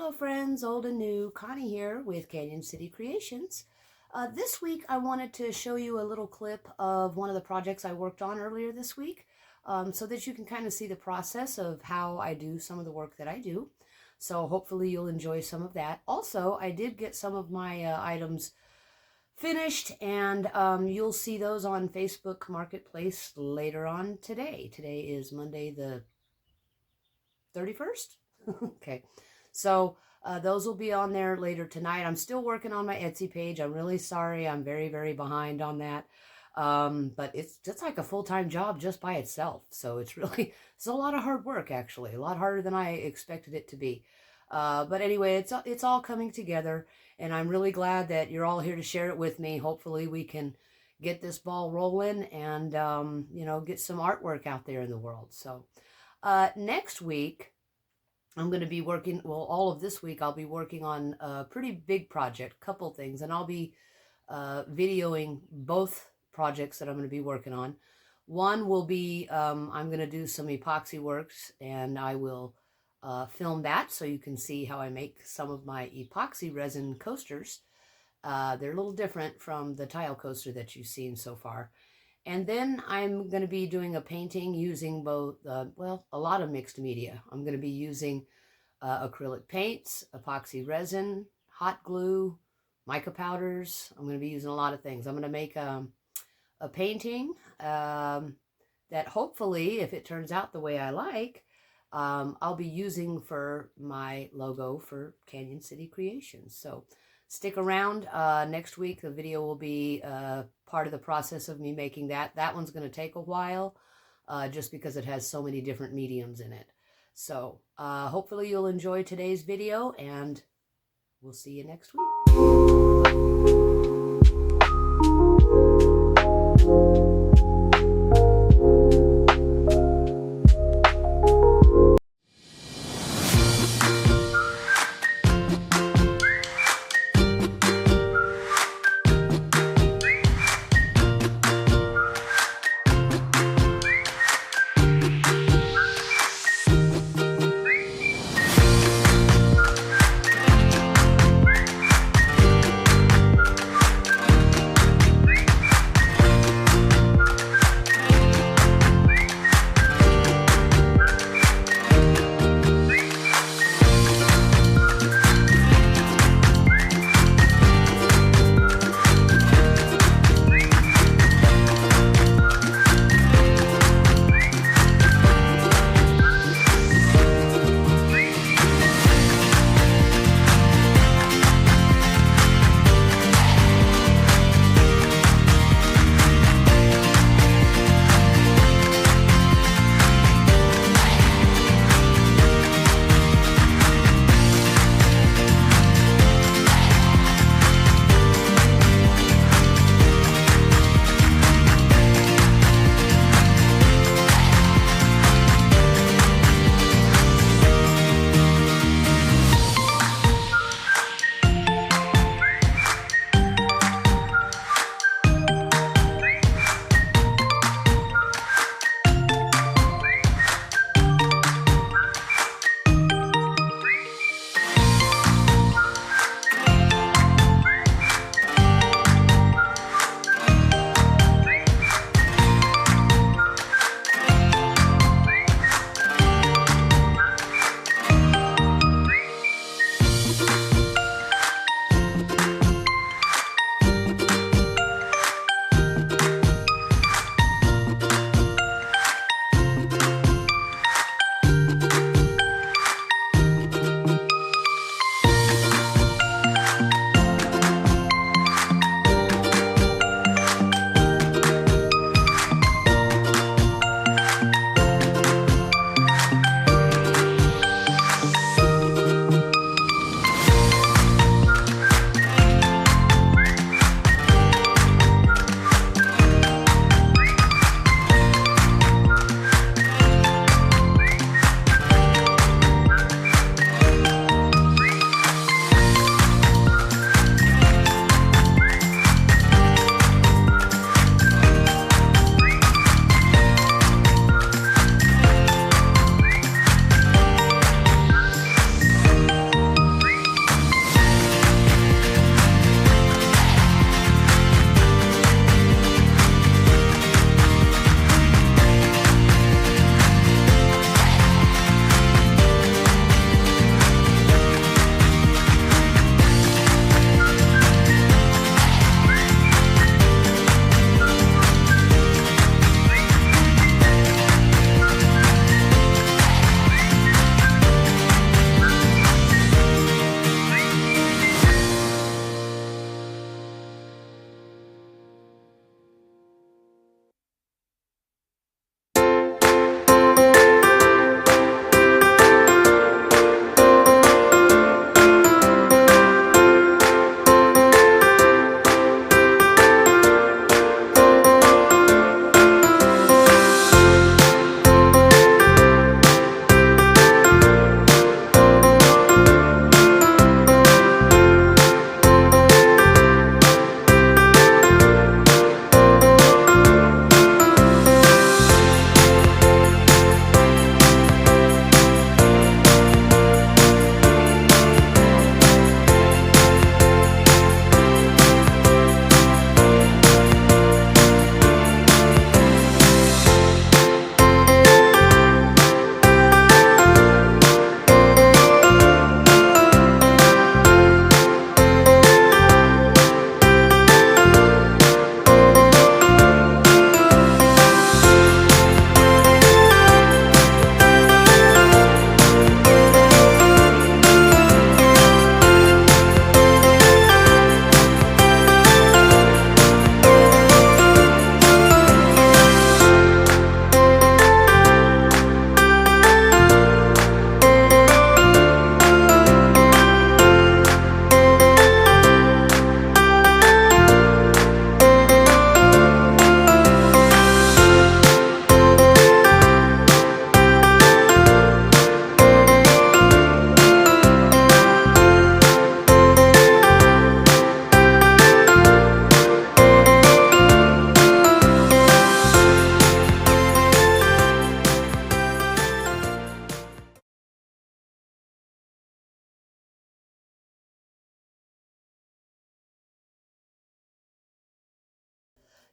Hello friends, old and new, Connie here with Canyon City Creations. This week I wanted to show you a little clip of one of the projects I worked on earlier this week so that you can kind of see the process of how I do some of the work that I do. So hopefully you'll enjoy some of that. Also, I did get some of my items finished and you'll see those on Facebook Marketplace later on today. Today is Monday the 31st? Okay. So those will be on there later tonight. I'm still working on my Etsy page. I'm really sorry. I'm very, very behind on that. But it's just like a full-time job just by itself. So it's a lot of hard work, actually. A lot harder than I expected it to be. But anyway, it's all coming together. And I'm really glad that you're all here to share it with me. Hopefully we can get this ball rolling and, get some artwork out there in the world. So next week, I'm going to be working, all of this week, I'll be working on a pretty big project, couple things, and I'll be videoing both projects that I'm going to be working on. One will be, I'm going to do some epoxy works, and I will film that so you can see how I make some of my epoxy resin coasters. They're a little different from the tile coaster that you've seen so far. And then I'm going to be doing a painting using both, a lot of mixed media. I'm going to be using acrylic paints, epoxy resin, hot glue, mica powders. I'm going to be using a lot of things. I'm going to make a painting that hopefully, if it turns out the way I like, I'll be using for my logo for Canyon City Creations. So stick around. Next week, the video will be part of the process of me making that. That one's going to take a while just because it has so many different mediums in it. So hopefully you'll enjoy today's video, and we'll see you next week.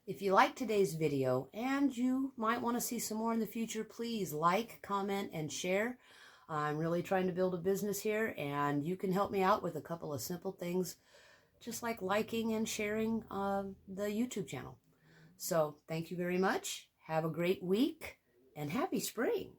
If you like today's video and you might want to see some more in the future, please like, comment, and share. I'm really trying to build a business here, and you can help me out with a couple of simple things, just like liking and sharing the YouTube channel. So thank you very much. Have a great week, and happy spring.